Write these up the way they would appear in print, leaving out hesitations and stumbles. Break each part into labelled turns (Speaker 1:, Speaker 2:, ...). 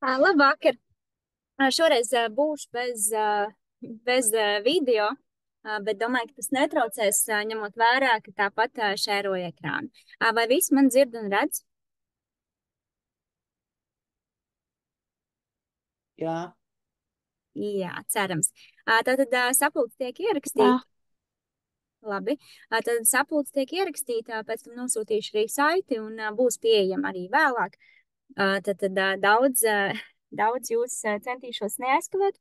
Speaker 1: Labvakar! Šoreiz būšu bez video, bet domāju, ka tas netraucēs, ņemot vērā, ka tāpat šēroju ekrānu. Vai visi man dzird un redz?
Speaker 2: Jā,
Speaker 1: Jā, cerams. Tātad sapulce tiek
Speaker 2: jā,
Speaker 1: ierakstīta. Labi. Tad sapulce tiek ierakstīta, pēc tam nosūtīšu arī saiti un būs pieejama arī vēlāk. Tad daudz jūs centīšos neaizskavēt,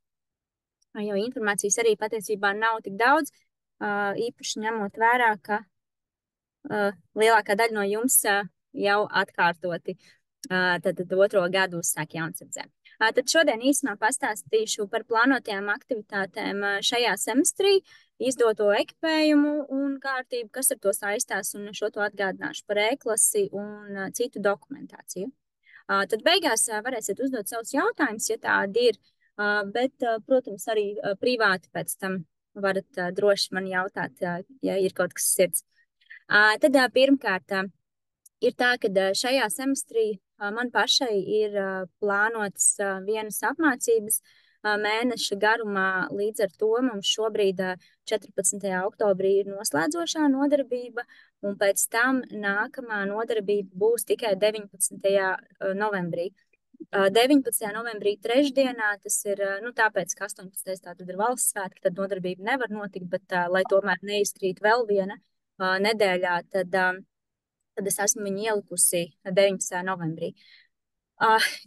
Speaker 1: jo informācijas arī patiesībā nav tik daudz, īpaši ņemot vērā, ka lielākā daļa no jums jau atkārtoti tad otro gadu uzsāk jaunsardzē. Tad šodien īsumā pastāstīšu par plānotajām aktivitātēm šajā semestrī, izdoto ekipējumu un kārtību, kas ar to saistās, un šo to atgādināšu par e-klasi un citu dokumentāciju. Tad beigās varēsiet uzdot savus jautājumus, ja tādi ir, bet, protams, arī privāti pēc tam varat droši man jautāt, ja ir kaut kas sirds. Tad pirmkārt, ir tā, ka šajā semestrī man pašai ir plānotas vienas apmācības mēneša garumā. Līdz ar to mums šobrīd 14. oktobrī ir noslēdzošā nodarbība, un pēc tam nākamā nodarbība būs tikai 19. novembrī. 19. novembrī trešdienā, tas ir, tāpēc, ka 18. tātad ir valsts svētki, tad nodarbība nevar notikt, bet, lai tomēr neizkrīt vēl viena nedēļā, tad es esmu viņu ielikusi 19. novembrī.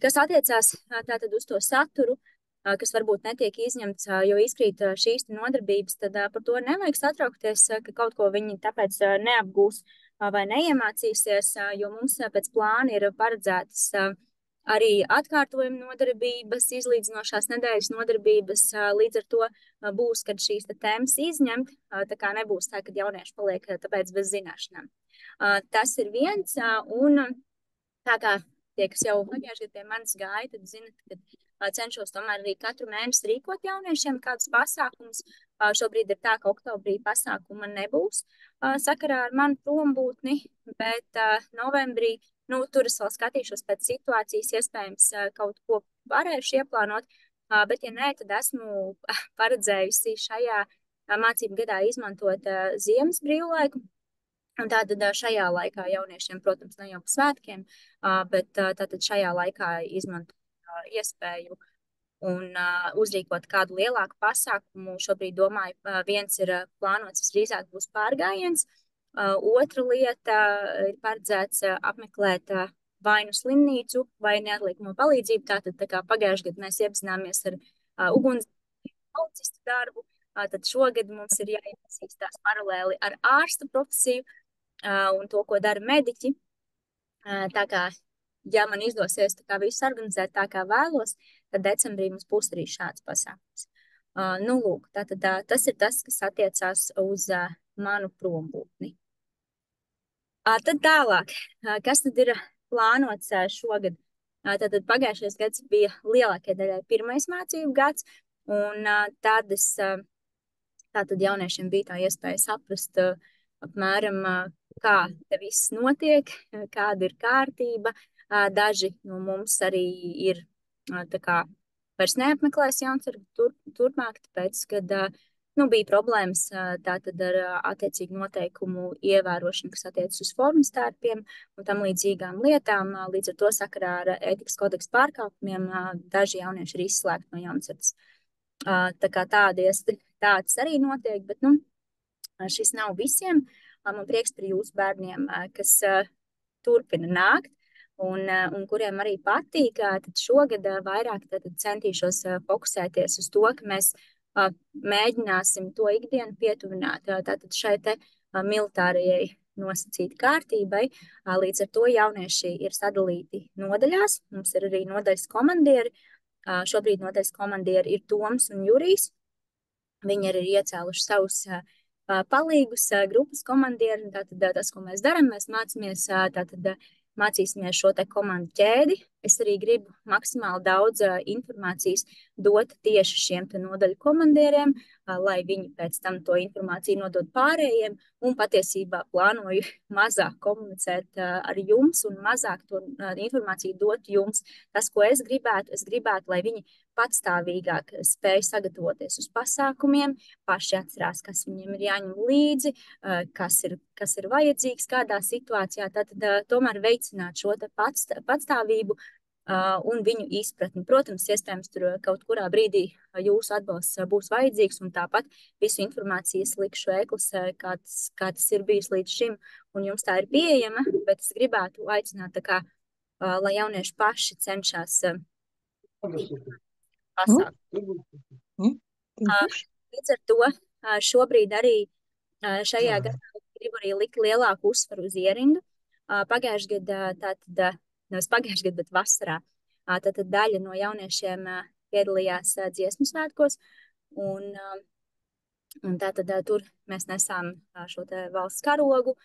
Speaker 1: Kas attiecās tātad uz to saturu, kas varbūt netiek izņemts, jo izkrīt šīs nodarbības, tad par to nevajag satraukties, ka kaut ko viņi tāpēc neapgūs vai neiemācīsies, jo mums pēc plāna ir paredzētas arī atkārtojuma nodarbības, izlīdzinošās nedēļas nodarbības. Līdz ar to būs, kad šīs tēmas izņemt, tā kā nebūs tā, ka jaunieši paliek tāpēc bez zināšanām. Tas ir viens, un tā kā tie, kas jau pagājušajā gadā pie manis gāja, tad zinat, ka cenšos tomēr arī katru mēnesi rīkot jauniešiem kādus pasākumus. Šobrīd ir tā, ka oktobrī pasākuma nebūs sakarā ar manu prombūtni, bet novembrī, tur es vēl skatīšos pēc situācijas, iespējams kaut ko varēšu ieplānot, bet ja nē, tad esmu paredzējusi šajā mācību gadā izmantot ziemas brīvlaiku. Un tātad šajā laikā jauniešiem, protams, ne jau pa svētkiem, bet tātad šajā laikā izmantot iespēju un uzrīkot kādu lielāku pasākumu. Šobrīd domāju, viens ir plānots, visdrīzāk būs pārgājiens. Otra lieta ir paredzēts apmeklēt vai nu slimnīcu, vai neatliekamo palīdzību. Tātad tā kā pagājušajā gadā mēs iepazināmies ar ugunsdzēsēju policistu darbu, tad šogad mums ir jāiepazīstās paralēli ar ārsta profesiju un to, ko dara mediķi. Tā kā, ja man izdosies visu organizēt tā, kā vēlos, tad decembrī mums būs arī šāds pasākums. Lūk, tātad tas ir tas, kas attiecās uz manu prombūtni. Tad tālāk, kas tad ir plānots šogad? Tātad pagājušais gads bija lielākajai daļai pirmais mācību gads, un tātad jauniešiem bija tā iespēja saprast apmēram, kā te viss notiek, kāda ir kārtība. Daži no mums arī ir tā kā vairs neapmeklēs jaunsargu turpmāk, tāpēc, kad bija problēmas tātad ar attiecīgu noteikumu ievērošanu, kas attiecas uz formas tērpiem un tam līdzīgām lietām. Līdz ar to sakarā ar ētikas kodeksa pārkāpumiem daži jaunieši ir izslēgti no jaunsardzes. Tā kā tādas arī notiek, bet šis nav visiem. Man prieks par jūsu bērniem, kas turpina nākt un kuriem arī patīk. Tad šogad vairāk centīšos fokusēties uz to, ka mēs mēģināsim to ikdienu pietuvināt tātad šai te militārajai nosacīta kārtībai. Līdz ar to jaunieši ir sadalīti nodaļās. Mums ir arī nodaļas komandieri. Šobrīd nodaļas komandieri ir Toms un Jurijs. Viņi arī ir iecēluši savus palīgus, grupas komandieri. Tātad tas, ko mēs darām, mēs mācīsimies šo te komandu ķēdi, es arī gribu maksimāli daudz informācijas dot tieši šiem nodaļu komandieriem, lai viņi pēc tam to informāciju nodod pārējiem, un patiesībā plānoju mazāk komunicēt ar jums un mazāk to informāciju dot jums. Tas, ko es gribētu, lai viņi patstāvīgāk spēj sagatavoties uz pasākumiem, paši atcerās, kas viņiem ir jāņem līdzi, kas ir vajadzīgs kādā situācijā, tad tomēr veicināt šo patstāvību un viņu izpratni. Protams, iespējams, tur kaut kurā brīdī jūsu atbalsts būs vajadzīgs, un tāpat visu informāciju es likšu e-klasē, kā tas ir bijis līdz šim, un jums tā ir pieejama, bet es gribētu aicināt, lai jaunieši paši cenšas pasākt. Līdz ar to šobrīd arī šajā gadā gribu arī likt lielāku uzsvaru uz ierindu. Pagājušajā gadā, nevis pagājušajā gadā, bet vasarā, tad daļa no jauniešiem piedalījās dziesmu svētkos, un tātad tur mēs nesām šo te valsts karogu.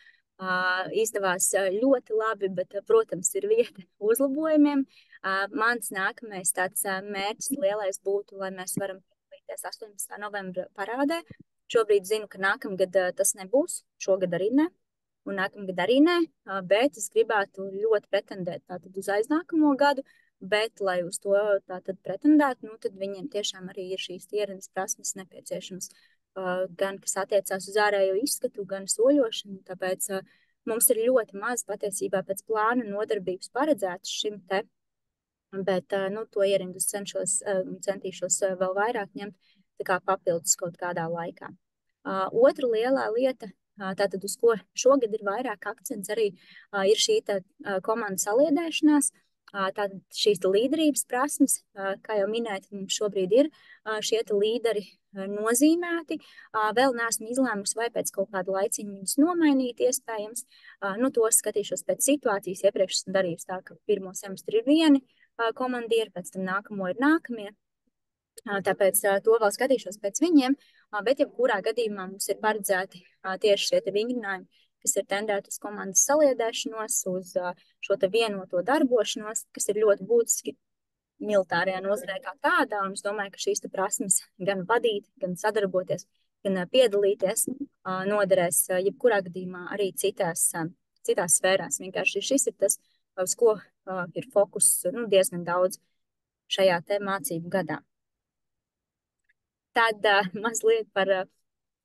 Speaker 1: Izdevās ļoti labi, bet, protams, ir vieta uzlabojumiem. Mans nākamais tāds mērķis lielais būtu, lai mēs varam piedalīties 18. novembra parādē. Šobrīd zinu, ka nākamgad tas nebūs, šogad arī ne, un nākamgad arī ne, bet es gribētu ļoti pretendēt tātad uz aiznākamo gadu, bet, lai uz to tātad pretendētu, nu, tad viņiem tiešām arī ir šīs ierendas prasmes nepieciešams, gan, kas attiecās uz ārējo izskatu, gan soļošanu, tāpēc mums ir ļoti maz patiesībā pēc plāna nodarbības paredzētas šim te, bet, nu, to ierindu centīšos vēl vairāk ņemt, tā kā papildus kaut kādā laikā. Otra lielā lieta, tātad uz ko šogad ir vairāk akcents arī, ir šī komanda saliedēšanās, tātad šīs līderības prasmes, kā jau minēt, mums šobrīd ir šie līderi nozīmēti. Vēl neesmu izlēmusi, vai pēc kaut kāda laiciņa viņus nomainīt iespējams. Nu, to skatīšos pēc situācijas. Iepriekš esmu darījusi tā, ka pirmo semestri ir vieni komandieri, pēc tam nākamo ir nākamie. Tāpēc to vēl skatīšos pēc viņiem, bet jebkurā gadījumā mums ir paredzēti tieši šie vingrinājumi, kas ir tendēti uz komandas saliedēšanos, uz šo vienoto darbošanos, kas ir ļoti būtiski militārajā nozarē kā tādā, un es domāju, ka šīs prasmes gan vadīt, gan sadarboties, gan piedalīties noderēs jebkurā gadījumā arī citās sfērās. Vienkārši šis ir tas, uz ko ir fokus diezgan daudz šajā te mācību gadā. Tad mazliet par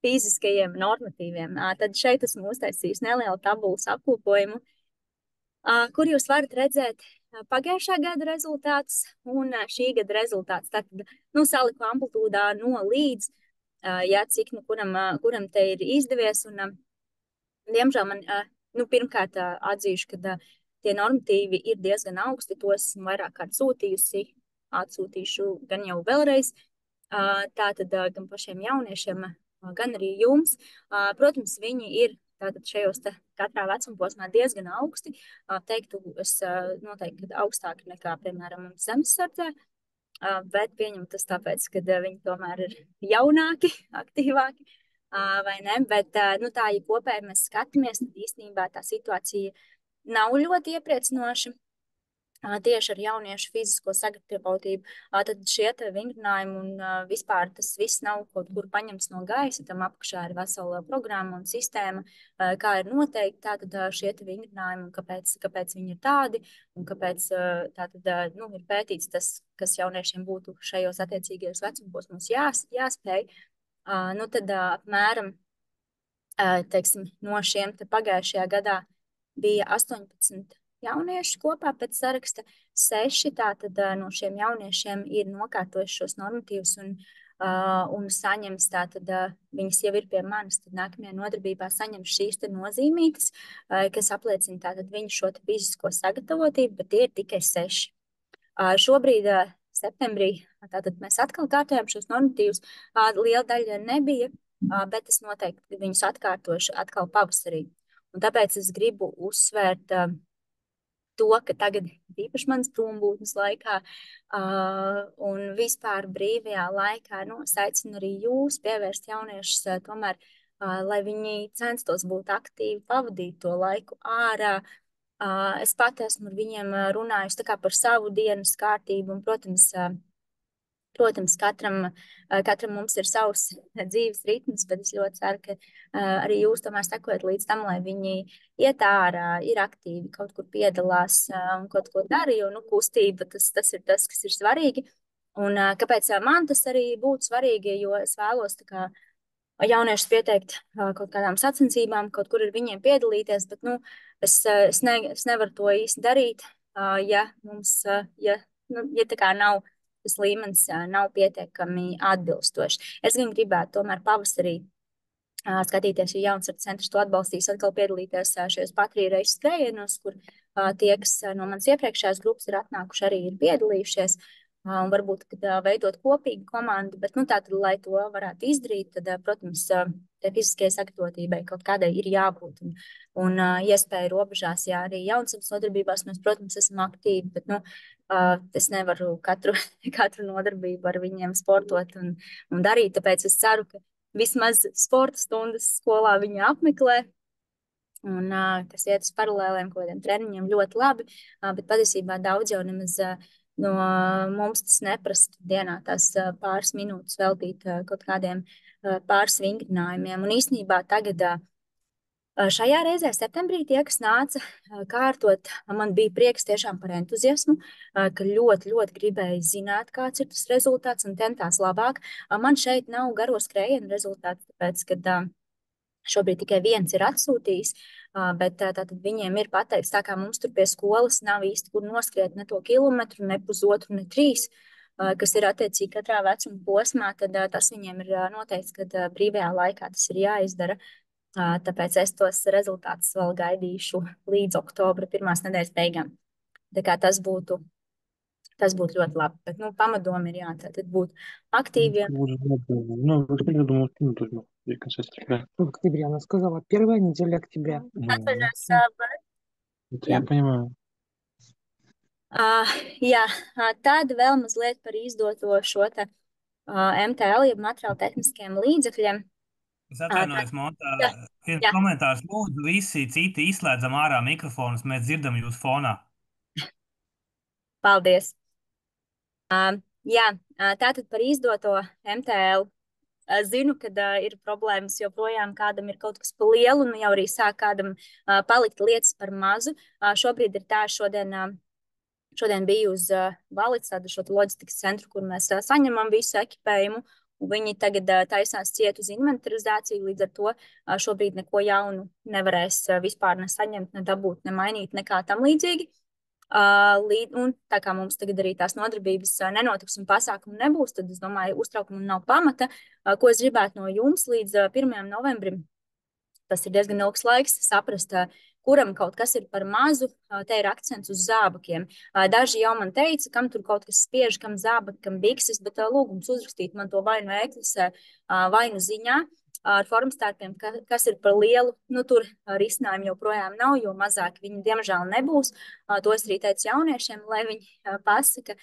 Speaker 1: fiziskajiem normatīviem. Tad šeit esmu uztaisījis nelielu tabulas apkopojumu, kur jūs varat redzēt pagājušā gada rezultātus un šī gada rezultātus. Tad, saliku amplitūdā no līdz, cik kuram te ir izdevies. Un, diemžēl man, pirmkārt atzīšu, ka tie normatīvi ir diezgan augsti. Tos esmu vairāk kārt sūtījusi, atsūtīšu gan jau vēlreiz. Tātad gan pašiem jauniešiem, gan arī jums. Protams, viņi ir tātad šajos katrā vecuma posmā diezgan augsti. Teiktu, es noteikti augstāki nekā, piemēram, zemesardzē, bet pieņem tas tāpēc, ka viņi tomēr ir jaunāki, aktīvāki, vai ne? Bet, tā, ja kopēji mēs skatāmies, tad īstenībā tā situācija nav ļoti iepriecinoša. Tieši ar jauniešu fizisko sagatavotību, tad šie vingrinājumi un vispār tas viss nav kaut kur paņemts no gaisa, tam apakšā ir vesela programma un sistēma, kā ir noteikti tātad šie vingrinājumi un kāpēc viņi ir tādi un kāpēc tātad, ir pētīts tas, kas jauniešiem būtu šajos attiecīgajos vecumposmos jāspēj. Tad apmēram, teiksim, no šiem pagājušajā gadā bija 18 jaunieši kopā pēc saraksta, 6 tātad no šiem jauniešiem ir nokārtojuši šos normatīvus un saņems tātad, viņas jau ir pie manis, tad nākamajā nodarbībā saņems šīs nozīmītes, kas apliecina tātad viņu šo fizisko sagatavotību, bet tie ir tikai 6. Šobrīd septembrī tātad mēs atkal kārtojam šos normatīvus, liela daļa nebija, bet es noteikti viņus atkārtošu atkal pavasarī. Un tāpēc es gribu uzsvērt to, ka tagad īpaši manas prombūtnes laikā un vispār brīvajā laikā, es aicinu arī jūs pievērst jauniešus tomēr, lai viņi censtos būt aktīvi, pavadīt to laiku ārā, Es pat esmu ar viņiem runājusi tā kā par savu dienas kārtību, un, protams, katram mums ir savs dzīves ritms, bet es ļoti ceru, ka arī jūs tomēr sekojat līdz tam, lai viņi iet ārā, ir aktīvi, kaut kur piedalās un kaut ko dara, jo, nu, kustība, tas ir tas, kas ir svarīgi. Un kāpēc man tas arī būtu svarīgi, jo es vēlos tā kā jauniešus pieteikt kaut kādām sacensībām, kaut kur ar viņiem piedalīties, bet, nu, es nevaru to īsti darīt, ja mums, ja tā kā nav tas līmenis nav pietiekami atbilstošs. Es gan gribētu tomēr pavasarī skatīties, ja jauns centrs to atbalstīs, atkal piedalīties šajos patrīreiz skrējienos, kur tie, kas no manas iepriekšējās grupas ir atnākuši, arī ir piedalījušies. Un varbūt, kad veidot kopīgu komandu, bet, nu, tātad, lai to varētu izdarīt, tad, protams, te fiziskajai sagatavotībai kaut kādai ir jābūt. Un iespēja robežās, ja arī jaunas nodarbībās mēs, protams, esam aktīvi, bet, nu, es nevaru katru nodarbību ar viņiem sportot un darīt, tāpēc es ceru, ka vismaz sporta stundas skolā viņi apmeklē. Un kas iet uz paralēliem kaut kādiem treniņiem ļoti labi, bet patiesībā daudz jau nemaz no mums tas neprasa dienā tās pāris minūtes veltīt kaut kādiem pāris vingrinājumiem. Un īstenībā tagad šajā reizē septembrī tie, kas nāca kārtot, man bija prieks tiešām par entuziasmu, ka ļoti, ļoti gribēja zināt, kāds ir tas rezultāts un centās labāk. Man šeit nav garo skrējienu rezultāts, tāpēc, ka šobrīd tikai viens ir atsūtījis, bet tātad viņiem ir pateikts, tā kā mums tur pie skolas nav īsti, kur noskriet ne to kilometru, ne pusotru, ne 3, kas ir attiecīgi katrā vecuma posmā, tad tas viņiem ir noteikts, ka brīvajā laikā tas ir jāizdara. Tāpēc es tos rezultātus vēl gaidīšu līdz oktobra pirmās nedēļas beigām. Tā kā tas būtu ļoti labi. Bet, nu, pamatdoma ir tātad būt aktīviem.
Speaker 2: Ну, я думал, ну, тоже в конце сентября.
Speaker 3: В октябре, она сказала, первая неделя октября.
Speaker 1: Atvaļinājums,
Speaker 2: Это я понимаю.
Speaker 1: Jā, tad vēl mazliet par izdoto šo te MTL, jeb materiālu tehniskiem līdzekļiem.
Speaker 4: Es atvainojos, Monta.
Speaker 1: Jā,
Speaker 4: Viens
Speaker 1: jā.
Speaker 4: komentārs. Lūdzu, visi citi izslēdzam ārā mikrofonus. Mēs dzirdam jūs fonā.
Speaker 1: Paldies. Jā, tātad par izdoto MTL. Zinu, ka ir problēmas joprojām, kādam ir kaut kas pa lielu, un jau arī sāk kādam palikt lietas par mazu. Šobrīd ir tā, šodien biju uz Valits, tādu šo loģistikas centru, kur mēs saņemam visu ekipējumu, un viņi tagad taisās ciet uz inventarizāciju, līdz ar to šobrīd neko jaunu nevarēs vispār ne saņemt, ne dabūt, ne mainīt, nekā tam līdzīgi. Un tā kā mums tagad arī tās nodarbības nenotiks un pasākumu nebūs, tad es domāju, uztraukumu nav pamata. Ko es gribētu no jums līdz 1. novembrim, tas ir diezgan ilgs laiks, saprast, kuram kaut kas ir par mazu, te ir akcents uz zābakiem. Daži jau man teica, kam tur kaut kas spiež, kam zābaki, kam bikses, bet lūgums uzrakstīt man to vai nu e-klasē, vai nu ziņā ar formstarpiem, kas ir par lielu. Nu, tur risinājumu joprojām nav, jo mazāk viņi diemžēl nebūs. To es arī teicu jauniešiem, lai viņi pasaka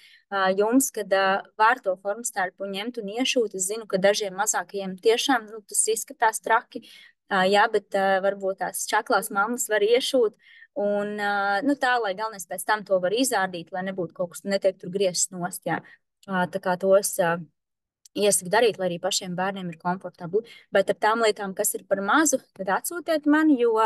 Speaker 1: jums, kad var to formstarpu ņemt un iešūt. Es zinu, ka dažiem mazākajiem tiešām tas izskatās traki, jā, bet varbūt tās čaklās mammas var iešūt. Un tā, lai galvenais pēc tam to var izārdīt, lai nebūtu kaut kas netiek tur griezts nost, jā. Tā kā tos iesaku darīt, lai arī pašiem bērniem ir komfortabli. Bet ar tām lietām, kas ir par mazu, tad atsūtiet man, jo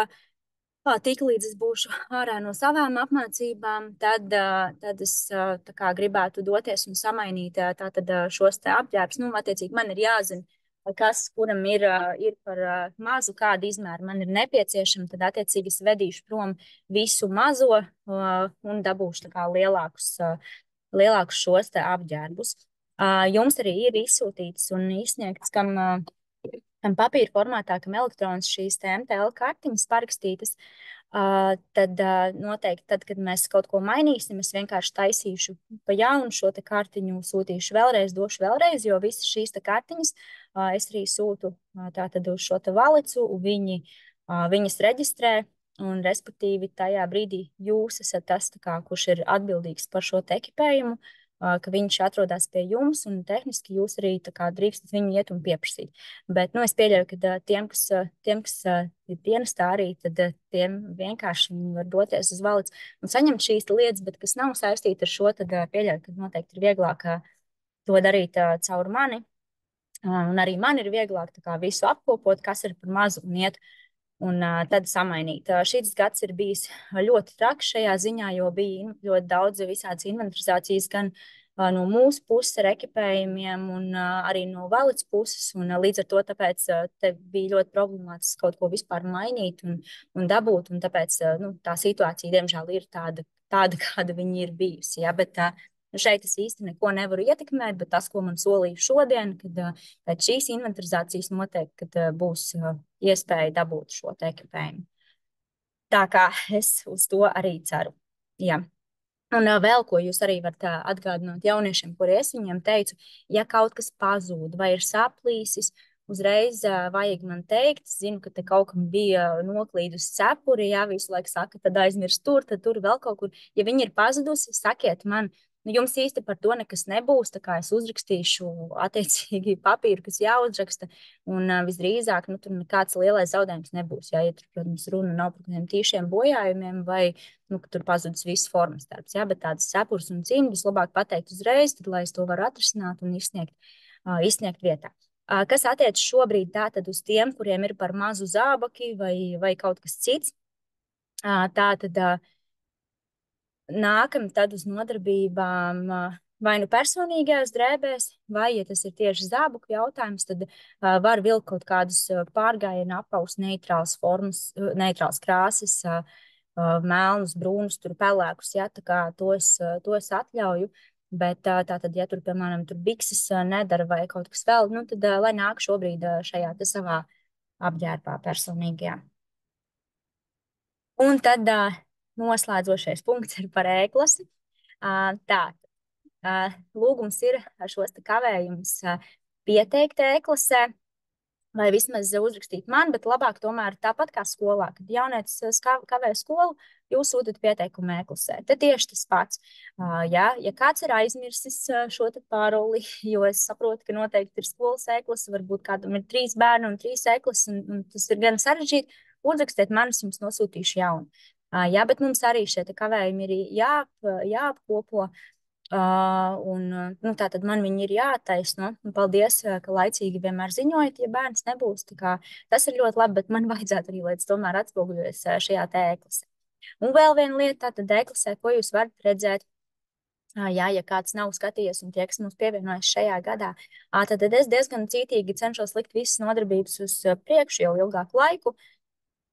Speaker 1: tik līdz es būšu ārā no savām apmācībām, tad es tā kā gribētu doties un samainīt tātad šos te apģērbus. Nu, attiecīgi man ir jāzina, kas kuram ir par mazu, kāda izmēra man ir nepieciešama, tad attiecīgi es vedīšu prom visu mazo un dabūšu tā kā lielākus šos te apģērbus. Jums arī ir izsūtītas un izsniegtas, kam papīra formātā, kam elektronas šīs MTL kartiņas parakstītas, tad noteikti, tad, kad mēs kaut ko mainīsim, es vienkārši taisīšu pa jaunu šo te kartiņu, sūtīšu vēlreiz, došu vēlreiz, jo visas šīs te kartiņas es arī sūtu tātad uz šo te Valicu, viņas reģistrē, un respektīvi tajā brīdī jūs esat tas, kurš ir atbildīgs par šo te ekipējumu. ka viņš atrodas pie jums, un tehniski jūs arī tā kā drīkstat viņu iet un pieprasīt. Bet, nu, es pieļauju, ka tiem, kas ir dienestā arī, tad tiem vienkārši viņi var doties uz valsts un saņemt šīs lietas, bet kas nav saistīti ar šo, tad pieļauju, ka noteikti ir vieglāk to darīt caur mani. Un arī man ir vieglāk tā kā visu apkopot, kas ir par mazu un iet un tad samainīt. Šis gads ir bijis ļoti traks šajā ziņā, jo bija ļoti daudz visādas inventarizācijas gan no mūsu puses ar ekipējumiem un arī no valsts puses. Un, līdz ar to tāpēc te bija ļoti problemātiski kaut ko vispār mainīt un dabūt. Un tāpēc tā situācija, diemžēl, ir tāda kāda viņa ir bijusi. Ja? Bet šeit es īsti neko nevaru ietekmēt, bet tas, ko man solīja šodien, kad pēc šīs inventarizācijas noteikti, kad būs iespēja dabūt šo ekipējumu. Tā kā es uz to arī ceru. Jā. Un vēl, ko jūs arī varat atgādināt jauniešiem, kuri es viņiem teicu, ja kaut kas pazūd vai ir saplīsis, uzreiz vajag man teikt, zinu, ka te kaut kam bija noklīdusi cepuri, jā, visu laiku saka, tad aizmirst tad tur vēl kaut kur. Ja viņi ir pazudusi, sakiet man, jums īsti par to nekas nebūs, tā kā es uzrakstīšu attiecīgi papīru, kas jāuzraksta, un visdrīzāk, tur nekāds lielais zaudējums nebūs, ja tur, protams, runa nav par kādiem tīšiem bojājumiem vai, ka tur pazudis viss formas darbs, ja, bet tādas cepures un cimdus labāk pateikt uzreiz, tad, lai es to varu atrisināt un izsniegt vietā. Kas attiec šobrīd tātad uz tiem, kuriem ir par mazu zābaki vai kaut kas cits, tātad nākam tad uz nodarbībām vai nu personīgajās drēbēs, vai, ja tas ir tieši zābaku jautājums, tad var vilkt kaut kādus pārgājienu apaus, neitrāls formas, neitrāls krāsas, melnus, brūnus, tur pelēkus, ja, tā kā to es atļauju. Bet tātad, ja tur, piemēram, tur bikses nedara vai kaut kas vēl, tad lai nāk šobrīd šajā te savā apģērbā personīgajā. Un tad noslēdzošais punkts ir par E-klasi. Lūgums ir šos te kavējumus pieteikt E-klasē, vai vismaz uzrakstīt man, bet labāk tomēr tāpat kā skolā, kad jaunietis kavē skolu, jūs sūtat pieteikumu E-klasē. Te tieši tas pats. Ja kāds ir aizmirsis šo te paroli, jo es saprotu, ka noteikti ir skolas E-klase, varbūt kādam ir 3 bērni un 3 E-klases, un tas ir gan sarežģīti, uzrakstiet man, es jums nosūtīšu jaunu. Jā, bet mums arī šie kavējumi ir jāapkopo, tātad man viņi ir jāattaisno. Paldies, ka laicīgi vienmēr ziņojat, ja bērns nebūs. Tas ir ļoti labi, bet man vajadzētu arī, lai tas tomēr atspoguļojas šajā E-klasē. Un vēl viena lieta, tātad E-klasē, ko jūs varat redzēt, ja kāds nav skatījies un tie, kas mums pievienojas šajā gadā, tad es diezgan cītīgi cenšos likt visas nodarbības uz priekšu jau ilgāku laiku.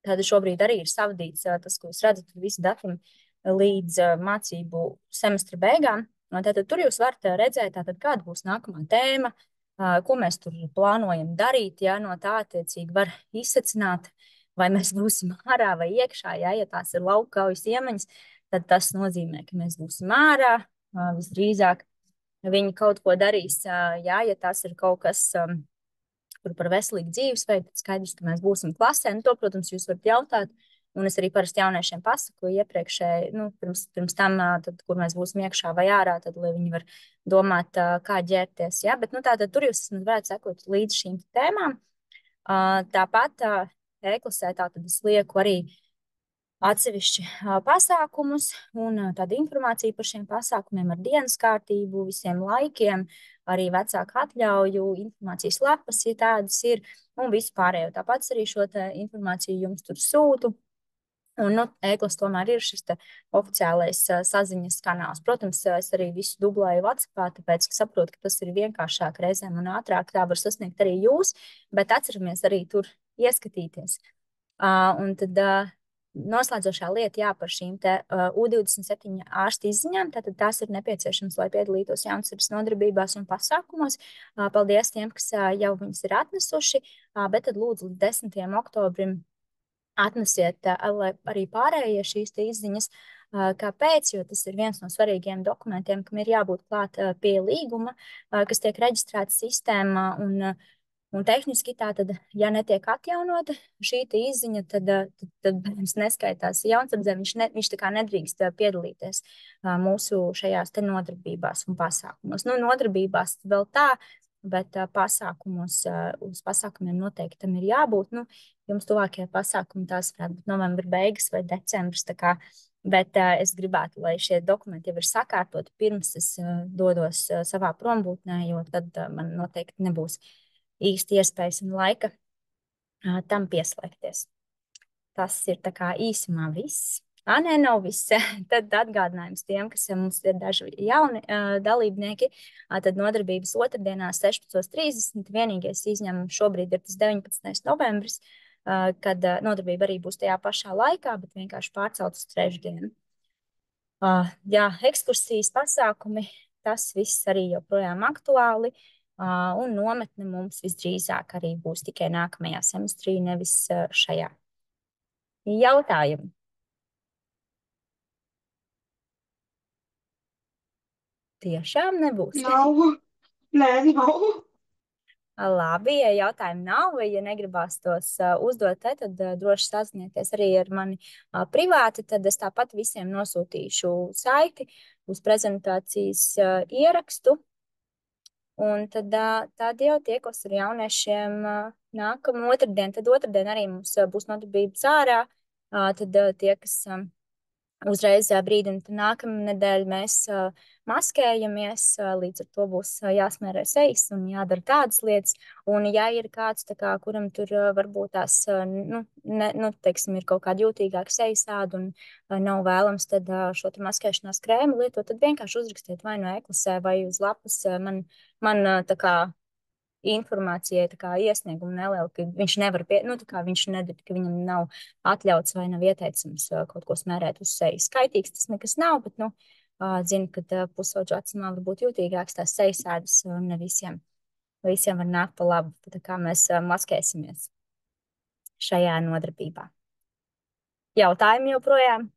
Speaker 1: Tad šobrīd arī ir savadīts tas, ko jūs redzat, visi datumi līdz mācību semestra beigām. Tātad tur jūs varat redzēt, kāda būs nākamā tēma, ko mēs tur plānojam darīt. Ja, no tā attiecīgi var izsecināt, vai mēs būsim ārā vai iekšā. Ja tās ir laukaujas iemaņas, tad tas nozīmē, ka mēs būsim ārā. Visdrīzāk viņi kaut ko darīs. Ja tas ir kaut kas par veselīgu dzīvesveidu, tad skaidrs, ka mēs būsim klasē. To, protams, jūs varat jautāt. Un es arī parasti jauniešiem pasaku iepriekšēji, pirms tam, tad, kur mēs būsim iekšā vai ārā, tad, lai viņi var domāt, kā ģērbties. Ja? Bet tātad tur jūs varētu sekot līdz šīm tēmām. Tāpat E-klasē tātad es lieku arī atsevišķi pasākumus un tādu informāciju par šiem pasākumiem ar dienas kārtību, visiem laikiem, arī vecāku atļauju, informācijas lapas, ja tādas ir, un visu pārējo. Tāpat arī šo informāciju jums tur sūtu. Un E-klase tomēr ir šis oficiālais saziņas kanāls. Protams, es arī visu dublēju WhatsAppā, tāpēc, ka saprotu, ka tas ir vienkāršāk reizēm un ātrāk. Tā var sasniegt arī jūs, bet atceramies arī tur ieskatīties. Un tad noslēdzošā lieta, par šīm U27 ārstu izziņām, tātad tās ir nepieciešams, lai piedalītos jaunsardzes nodarbībās un pasākumos. Paldies tiem, kas jau viņas ir atnesuši, bet tad lūdzu līdz 10. oktobrim atnesiet arī pārējie šīs izziņas. Kāpēc? Jo tas ir viens no svarīgiem dokumentiem, kam ir jābūt klāt pie līguma, kas tiek reģistrēts sistēmā, un Un tehniski tā tad, ja netiek atjaunota šī izziņa, tad bērns neskaitās jaunsardzē, viņš tā kā nedrīkst piedalīties mūsu šajās te nodarbībās un pasākumos. Nu, nodarbībās vēl tā, bet pasākumos, uz pasākumiem noteikti tam ir jābūt. Nu, jums tuvākie pasākumi tās varētu būt novembra beigas vai decembris, tā kā, bet es gribētu, lai šie dokumenti jau ir sakārtoti pirms es dodos savā prombūtnē, jo tad man noteikti nebūs īsti iespējas un laika tam pieslēgties. Tas ir tā kā īsumā viss. Nē, nav viss. Tad atgādinājums tiem, kas mums ir daži jauni dalībnieki. Tad nodarbības otrdienās 16:30. Vienīgais izņēmums šobrīd ir tas 19. novembris, kad nodarbība arī būs tajā pašā laikā, bet vienkārši pārcelt uz trešdienu. Jā, ekskursijas pasākumi, tas viss arī joprojām aktuāli. Un nometne mums visdrīzāk arī būs tikai nākamajā semestrī, nevis šajā. Jautājumi? Tiešām nebūs?
Speaker 3: Nav. Nē, nav.
Speaker 1: Labi, ja jautājumu nav, vai ja negribās tos uzdot, tad droši sazinieties arī ar mani privāti, tad es tāpat visiem nosūtīšu saiti uz prezentācijas ierakstu. Un tad jau tiekos ar jauniešiem nākamā otrdien. Tad otrdien arī mums būs nodarbības ārā. Tad tie, kas uzreiz brīdina, tad nākamā nedēļa mēs maskējamies, līdz ar to būs jāsmērē sejas un jādara tādas lietas. Un ja ir kāds, kuram tur varbūt tās, teiksim, ir kaut kāda jūtīgāka sejas āda un nav vēlams, tad šo maskēšanās krēmu lietot, tad vienkārši uzrakstiet vai no e-klasē vai uz lapas man tā kā informācijai tā kā iesniegumu nelielu, ka viņš nevar, viņš nedara, ka viņam nav atļauts vai nav ieteicams kaut ko smērēt uz sejas. Skaitīgs tas nekas nav, bet, zinu, ka pusauģu acīm var būt jūtīgāks tās sejas ādas un ne visiem var nākt pa labu. Tā kā mēs maskēsimies šajā nodarbībā. Jautājumi joprojām?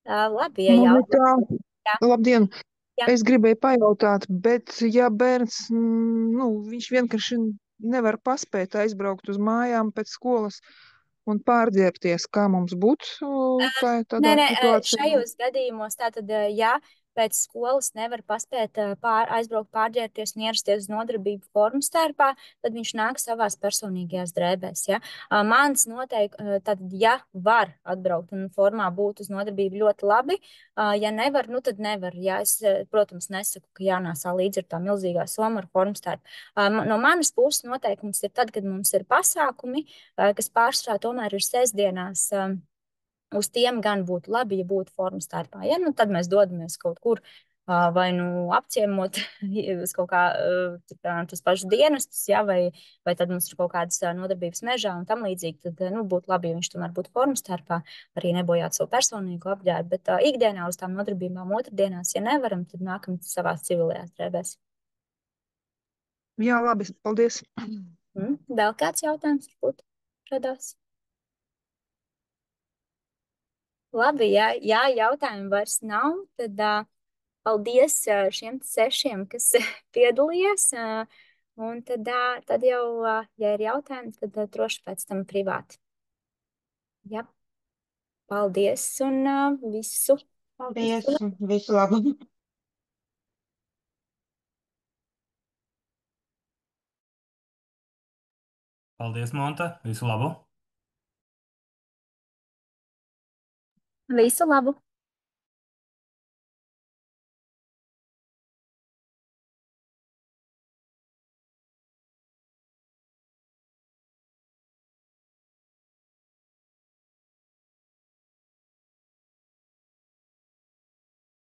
Speaker 1: Labi, ja jautājumi.
Speaker 3: Labdien!
Speaker 1: Jā.
Speaker 3: Es gribēju pajautāt, bet ja bērns, viņš vienkārši nevar paspēt aizbraukt uz mājām pēc skolas un pārģērbties, kā mums būtu tādā situācijā?
Speaker 1: Šajos gadījumos tātad, ja pēc skolas nevar paspēt aizbraukt, pārģērbties un ierasties uz nodarbību formas tērpā, tad viņš nāk savās personīgajās drēbēs. Ja? Mans noteikti, tad, ja var atbraukt un formā būt uz nodarbību ļoti labi, ja nevar, tad nevar. Ja? Es, protams, nesaku, ka jānāsā līdzi ar tā milzīgā soma ar formas tērpu. No manas puses noteikums ir tad, kad mums ir pasākumi, kas pārsvarā tomēr ir sestdienās. Uz tiem gan būtu labi, ja būtu formas tērpā. Ja? Tad mēs dodamies kaut kur vai apciemot uz kaut kā tas pašs dienestus, ja? vai tad mums ir kaut kādas nodarbības mežā un tam līdzīgi, tad būtu labi, ja viņš tomēr būtu formas tērpā, arī nebojāt savu personīgo apģērbu, bet ikdienā uz tām nodarbībām otrdienās, ja nevaram, tad nākam savās civilajās drēbēs.
Speaker 3: Jā, labi, paldies.
Speaker 1: Vēl kāds jautājums varbūt radās? Labi, ja jautājumu vairs nav, tad paldies šiem 6, kas piedalījās. Un tad jau, ja ir jautājumi, tad droši pēc tam privāti. Jā. Paldies un visu.
Speaker 3: Paldies, visu labu.
Speaker 4: Paldies, Monta. Visu labu!
Speaker 1: Visu labu!